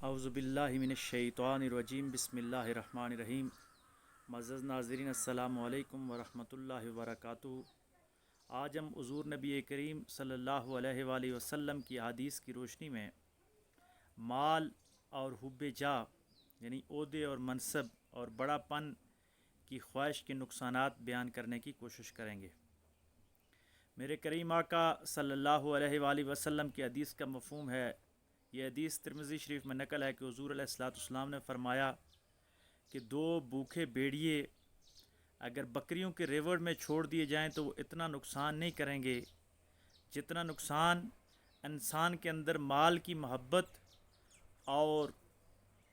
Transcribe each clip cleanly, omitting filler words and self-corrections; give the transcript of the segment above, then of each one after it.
اعوذ باللہ من الشیطان الرجیم بسم اللہ الرحمن الرحیم۔ معزز ناظرین السلام علیکم ورحمۃ اللہ وبرکاتہ۔ آج ہم حضور نبی کریم صلی اللہ علیہ وآلہ وسلم کی حدیث کی روشنی میں مال اور حب جاہ یعنی عہدے اور منصب اور بڑا پن کی خواہش کے نقصانات بیان کرنے کی کوشش کریں گے۔ میرے کریم آقا صلی اللہ علیہ وآلہ وسلم کی حدیث کا مفہوم ہے، یہ حدیث ترمذی شریف میں نقل ہے کہ حضور علیہ السلام نے فرمایا کہ دو بھوکے بھیڑیے اگر بکریوں کے ریوڑ میں چھوڑ دیے جائیں تو وہ اتنا نقصان نہیں کریں گے جتنا نقصان انسان کے اندر مال کی محبت اور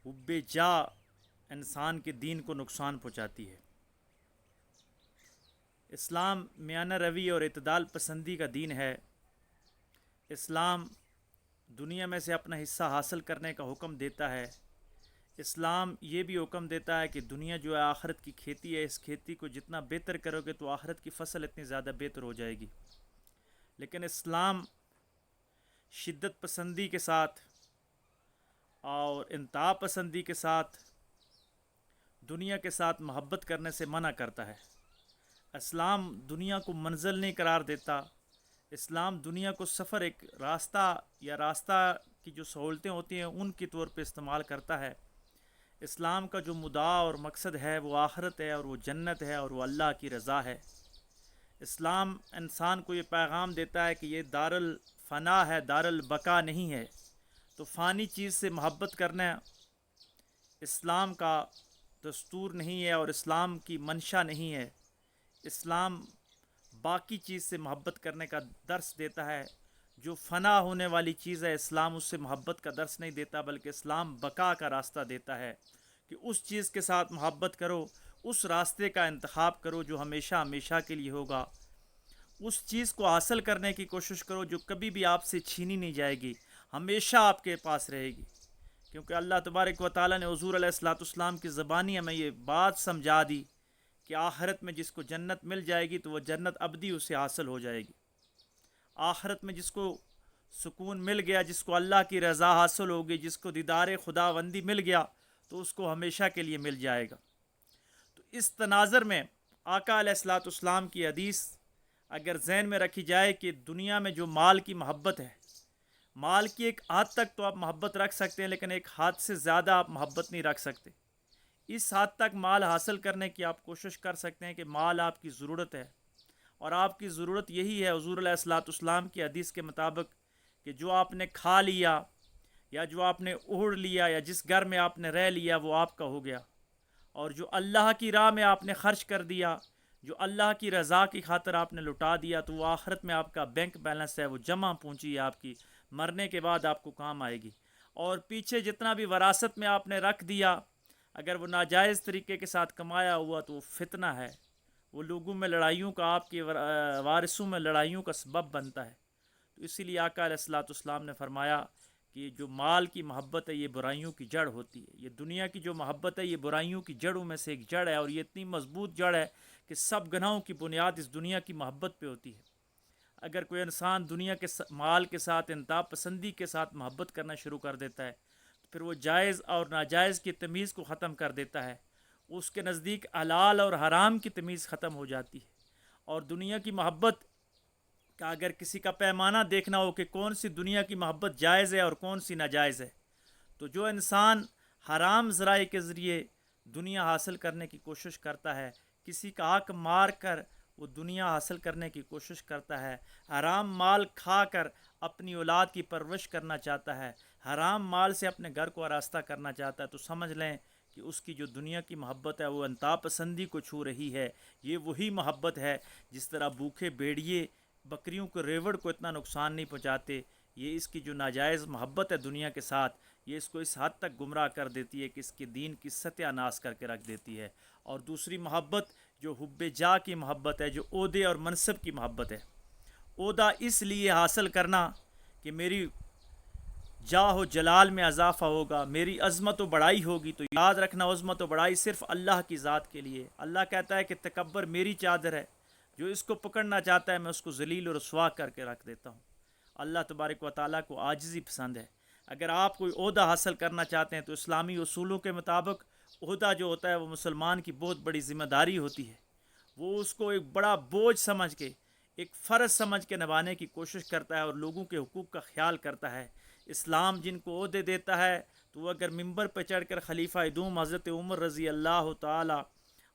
حب جاہ انسان کے دین کو نقصان پہنچاتی ہے۔ اسلام میانہ روی اور اعتدال پسندی کا دین ہے۔ اسلام دنیا میں سے اپنا حصہ حاصل کرنے کا حکم دیتا ہے۔ اسلام یہ بھی حکم دیتا ہے کہ دنیا جو ہے آخرت کی کھیتی ہے، اس کھیتی کو جتنا بہتر کرو گے تو آخرت کی فصل اتنی زیادہ بہتر ہو جائے گی۔ لیکن اسلام شدت پسندی کے ساتھ اور انتہا پسندی کے ساتھ دنیا کے ساتھ محبت کرنے سے منع کرتا ہے۔ اسلام دنیا کو منزل نہیں قرار دیتا۔ اسلام دنیا کو سفر، ایک راستہ کی جو سہولتیں ہوتی ہیں ان کے طور پہ استعمال کرتا ہے۔ اسلام کا جو مدعا اور مقصد ہے وہ آخرت ہے اور وہ جنت ہے اور وہ اللہ کی رضا ہے۔ اسلام انسان کو یہ پیغام دیتا ہے کہ یہ دار الفنا ہے، دار البقا نہیں ہے۔ تو فانی چیز سے محبت کرنا اسلام کا دستور نہیں ہے اور اسلام کی منشا نہیں ہے۔ اسلام باقی چیز سے محبت کرنے کا درس دیتا ہے۔ جو فنا ہونے والی چیز ہے اسلام اس سے محبت کا درس نہیں دیتا، بلکہ اسلام بقا کا راستہ دیتا ہے کہ اس چیز کے ساتھ محبت کرو، اس راستے کا انتخاب کرو جو ہمیشہ ہمیشہ کے لیے ہوگا۔ اس چیز کو حاصل کرنے کی کوشش کرو جو کبھی بھی آپ سے چھینی نہیں جائے گی، ہمیشہ آپ کے پاس رہے گی۔ کیونکہ اللہ تبارک و تعالیٰ نے حضور علیہ السلام کی زبانی ہمیں یہ بات سمجھا دی کہ آخرت میں جس کو جنت مل جائے گی تو وہ جنت ابدی اسے حاصل ہو جائے گی۔ آخرت میں جس کو سکون مل گیا، جس کو اللہ کی رضا حاصل ہوگی، جس کو دیدار خداوندی مل گیا تو اس کو ہمیشہ کے لیے مل جائے گا۔ تو اس تناظر میں آقا علیہ السلام کی حدیث اگر ذہن میں رکھی جائے کہ دنیا میں جو مال کی محبت ہے، مال کی ایک حد تک تو آپ محبت رکھ سکتے ہیں لیکن ایک حد سے زیادہ آپ محبت نہیں رکھ سکتے۔ اس حد تک مال حاصل کرنے کی آپ کوشش کر سکتے ہیں کہ مال آپ کی ضرورت ہے، اور آپ کی ضرورت یہی ہے حضور علیہ السلام کی حدیث کے مطابق کہ جو آپ نے کھا لیا یا جو آپ نے اوڑھ لیا یا جس گھر میں آپ نے رہ لیا وہ آپ کا ہو گیا، اور جو اللہ کی راہ میں آپ نے خرچ کر دیا، جو اللہ کی رضا کی خاطر آپ نے لٹا دیا، تو وہ آخرت میں آپ کا بینک بیلنس ہے، وہ جمع پونجی ہے، آپ کی مرنے کے بعد آپ کو کام آئے گی۔ اور پیچھے جتنا بھی وراثت میں آپ نے رکھ دیا، اگر وہ ناجائز طریقے کے ساتھ کمایا ہوا تو وہ فتنہ ہے، وہ لوگوں میں لڑائیوں کا، آپ کے وارثوں میں لڑائیوں کا سبب بنتا ہے۔ تو اسی لیے آقا علیہ السلام نے فرمایا کہ جو مال کی محبت ہے یہ برائیوں کی جڑ ہوتی ہے۔ یہ دنیا کی جو محبت ہے یہ برائیوں کی جڑوں میں سے ایک جڑ ہے، اور یہ اتنی مضبوط جڑ ہے کہ سب گناہوں کی بنیاد اس دنیا کی محبت پہ ہوتی ہے۔ اگر کوئی انسان دنیا کے مال کے ساتھ انتہا پسندی کے ساتھ محبت کرنا شروع کر دیتا ہے تو پھر وہ جائز اور ناجائز کی تمیز کو ختم کر دیتا ہے، اس کے نزدیک حلال اور حرام کی تمیز ختم ہو جاتی ہے۔ اور دنیا کی محبت کا اگر کسی کا پیمانہ دیکھنا ہو کہ کون سی دنیا کی محبت جائز ہے اور کون سی ناجائز ہے، تو جو انسان حرام ذرائع کے ذریعے دنیا حاصل کرنے کی کوشش کرتا ہے، کسی کا حق مار کر وہ دنیا حاصل کرنے کی کوشش کرتا ہے، حرام مال کھا کر اپنی اولاد کی پرورش کرنا چاہتا ہے، حرام مال سے اپنے گھر کو آراستہ کرنا چاہتا ہے، تو سمجھ لیں کہ اس کی جو دنیا کی محبت ہے وہ انتہا پسندی کو چھو رہی ہے۔ یہ وہی محبت ہے جس طرح بھوکے بھیڑیے بکریوں کے ریوڑ کو اتنا نقصان نہیں پہنچاتے، یہ اس کی جو ناجائز محبت ہے دنیا کے ساتھ یہ اس کو اس حد تک گمراہ کر دیتی ہے کہ اس کے دین کی ستیہ ناش کر کے رکھ دیتی ہے۔ اور دوسری محبت جو حب جاہ کی محبت ہے، جو عہدے اور منصب کی محبت ہے، عہدہ اس لیے حاصل کرنا کہ میری جاہ و جلال میں اضافہ ہوگا، میری عظمت و بڑائی ہوگی، تو یاد رکھنا عظمت و بڑائی صرف اللہ کی ذات کے لیے۔ اللہ کہتا ہے کہ تکبر میری چادر ہے، جو اس کو پکڑنا چاہتا ہے میں اس کو ذلیل و رسوا کر کے رکھ دیتا ہوں۔ اللہ تبارک و تعالیٰ کو عاجزی پسند ہے۔ اگر آپ کوئی عہدہ حاصل کرنا چاہتے ہیں تو اسلامی اصولوں کے مطابق عہدہ جو ہوتا ہے وہ مسلمان کی بہت بڑی ذمہ داری ہوتی ہے. وہ اس کو ایک بڑا بوجھ سمجھ کے، ایک فرض سمجھ کے نبھانے کی کوشش کرتا ہے اور لوگوں کے حقوق کا خیال کرتا ہے. اسلام جن کو عہدے دیتا ہے تو وہ اگر ممبر پہ چڑھ کر خلیفہ دوم حضرت عمر رضی اللہ تعالی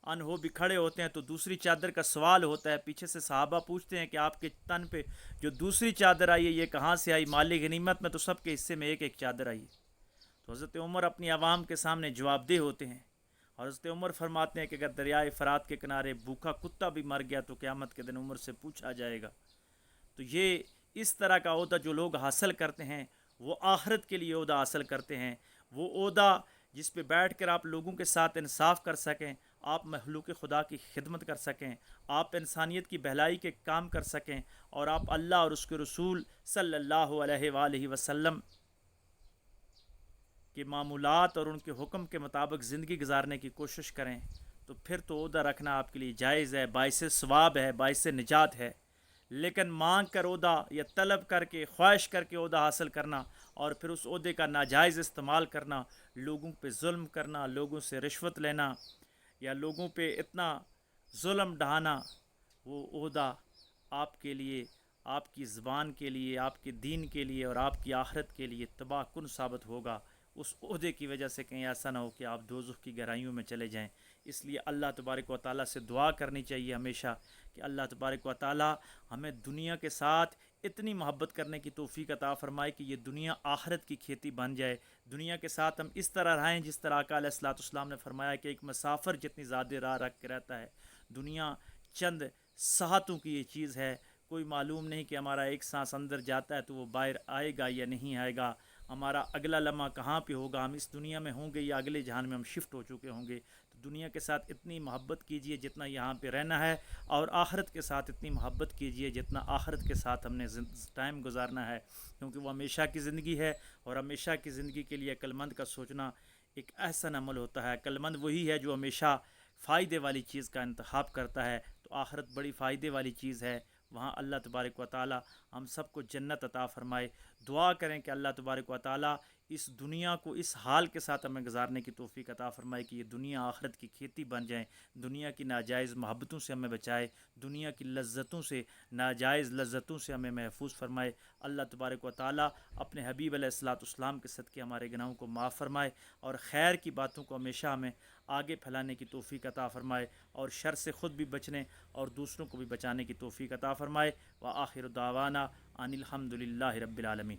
عنہ بھی کھڑے ہوتے ہیں تو دوسری چادر کا سوال ہوتا ہے. پیچھے سے صحابہ پوچھتے ہیں کہ آپ کے تن پہ جو دوسری چادر آئی ہے یہ کہاں سے آئی؟ مال غنیمت میں تو سب کے حصے میں ایک ایک چادر آئی. تو حضرت عمر اپنی عوام کے سامنے جواب دہ ہوتے ہیں اور حضرت عمر فرماتے ہیں کہ اگر دریائے فرات کے کنارے بھوکا کتا بھی مر گیا تو قیامت کے دن عمر سے پوچھا جائے گا. تو یہ اس طرح کا عہدہ جو لوگ حاصل کرتے ہیں وہ آخرت کے لیے عہدہ حاصل کرتے ہیں. وہ عہدہ جس پہ بیٹھ کر آپ لوگوں کے ساتھ انصاف کر سکیں، آپ مخلوق خدا کی خدمت کر سکیں، آپ انسانیت کی بھلائی کے کام کر سکیں، اور آپ اللہ اور اس کے رسول صلی اللہ علیہ وآلہ وسلم کے معمولات اور ان کے حکم کے مطابق زندگی گزارنے کی کوشش کریں، تو پھر تو عہدہ رکھنا آپ کے لیے جائز ہے، باعث ثواب ہے، باعث نجات ہے. لیکن مانگ کر عہدہ یا طلب کر کے، خواہش کر کے عہدہ حاصل کرنا اور پھر اس عہدے کا ناجائز استعمال کرنا، لوگوں پہ ظلم کرنا، لوگوں سے رشوت لینا یا لوگوں پہ اتنا ظلم ڈھانا، وہ عہدہ آپ کے لیے، آپ کی زبان کے لیے، آپ کے دین کے لیے اور آپ کی آخرت کے لیے تباہ کن ثابت ہوگا. اس عہدے کی وجہ سے کہیں ایسا نہ ہو کہ آپ دوزخ کی گہرائیوں میں چلے جائیں. اس لیے اللہ تبارک و تعالیٰ سے دعا کرنی چاہیے ہمیشہ کہ اللہ تبارک و تعالیٰ ہمیں دنیا کے ساتھ اتنی محبت کرنے کی توفیق عطا فرمائے کہ یہ دنیا آخرت کی کھیتی بن جائے. دنیا کے ساتھ ہم اس طرح رہیں جس طرح آقا علیہ الصلوۃ والسلام نے فرمایا کہ ایک مسافر جتنی زیادہ راہ رکھ کے رہتا ہے. دنیا چند ساعتوں کی یہ چیز ہے، کوئی معلوم نہیں کہ ہمارا ایک سانس اندر جاتا ہے تو وہ باہر آئے گا یا نہیں آئے گا، ہمارا اگلا لمحہ کہاں پہ ہوگا، ہم اس دنیا میں ہوں گے یا اگلے جہان میں ہم شفٹ ہو چکے ہوں گے. تو دنیا کے ساتھ اتنی محبت کیجئے جتنا یہاں پہ رہنا ہے، اور آخرت کے ساتھ اتنی محبت کیجئے جتنا آخرت کے ساتھ ہم نے ٹائم گزارنا ہے، کیونکہ وہ ہمیشہ کی زندگی ہے. اور ہمیشہ کی زندگی کے لیے عقل مند کا سوچنا ایک احسن عمل ہوتا ہے. عقل مند وہی ہے جو ہمیشہ فائدے والی چیز کا انتخاب کرتا ہے. تو آخرت بڑی فائدے والی چیز ہے، وہاں اللہ تبارک و تعالی ہم سب کو جنت عطا فرمائے. دعا کریں کہ اللہ تبارک و تعالی اس دنیا کو اس حال کے ساتھ ہمیں گزارنے کی توفیق عطا فرمائے کہ یہ دنیا آخرت کی کھیتی بن جائیں. دنیا کی ناجائز محبتوں سے ہمیں بچائے، دنیا کی لذتوں سے، ناجائز لذتوں سے ہمیں محفوظ فرمائے. اللہ تبارک و تعالی اپنے حبیب علیہ الصلوۃ والسلام کے صدقے ہمارے گناہوں کو معاف فرمائے اور خیر کی باتوں کو ہمیشہ ہمیں آگے پھیلانے کی توفیق عطا فرمائے، اور شر سے خود بھی بچنے اور دوسروں کو بھی بچانے کی توفیق عطا فرمائے. وآخر دعوانا ان الحمد للہ رب العالمین.